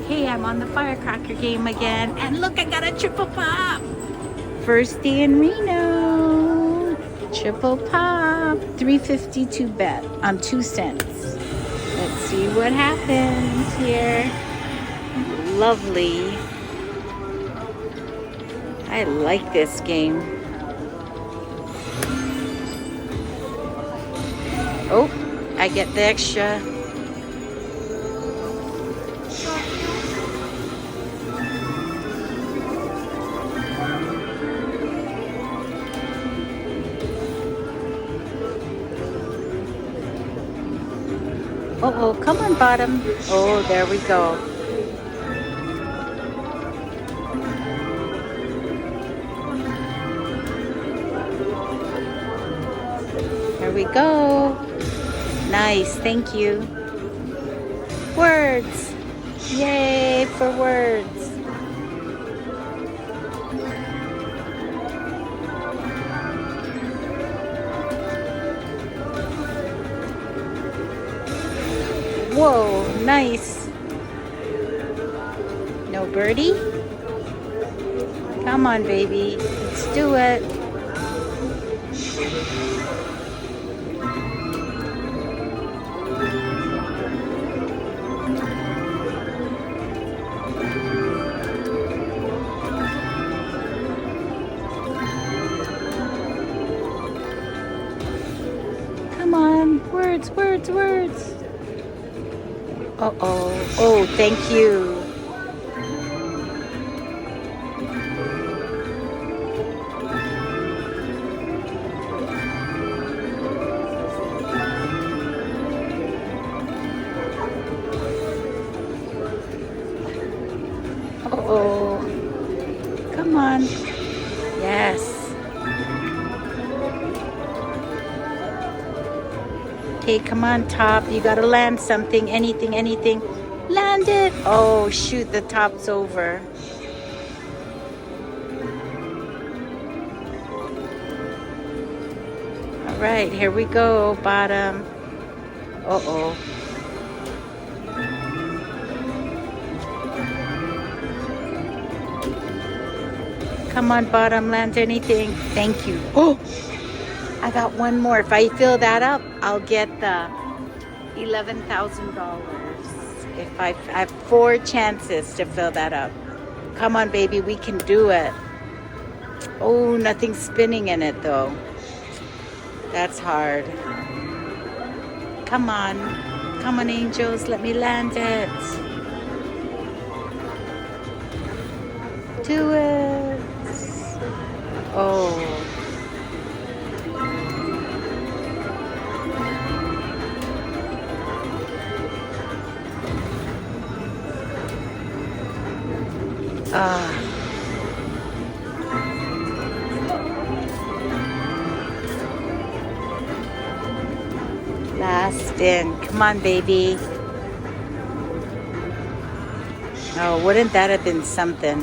Hey, I'm on the Firecracker game again. And look, I got a triple pop. First day in Reno. Triple pop. $3.52 bet on 2 cents. Let's see what happens here. Lovely. I like this game. Oh, I get the extra. Oh, come on, bottom. Oh, there we go. There we go. Nice, thank you. Words. Yay for words. Whoa, nice. No birdie? Come on, baby. Let's do it. Come on. Words, words, words. Uh-oh. Oh, thank you. Uh-oh. Come on. Yes. Okay, come on, top. You gotta land something. Anything, anything. Land it. Oh, shoot. The top's over. All right, here we go. Bottom. Uh-oh. Come on, bottom. Land anything. Thank you. Oh! I got one more. If I fill that up, I'll get the $11,000. If I have 4 chances to fill that up. Come on, baby, we can do it. Oh, nothing's spinning in it though. That's hard. Come on. Come on, angels, let me land it. Do it. Oh. Last in. Come on, baby. Oh, wouldn't that have been something?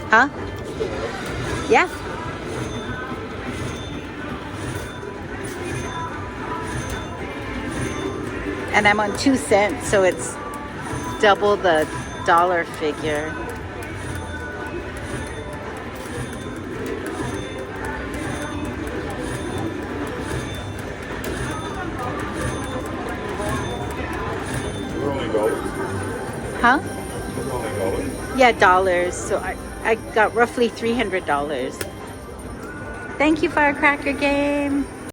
Huh? Yeah. And I'm on 2 cents, so it's double the dollar figure. Huh? Yeah, dollars. So I got roughly $300. Thank you, Firecracker game.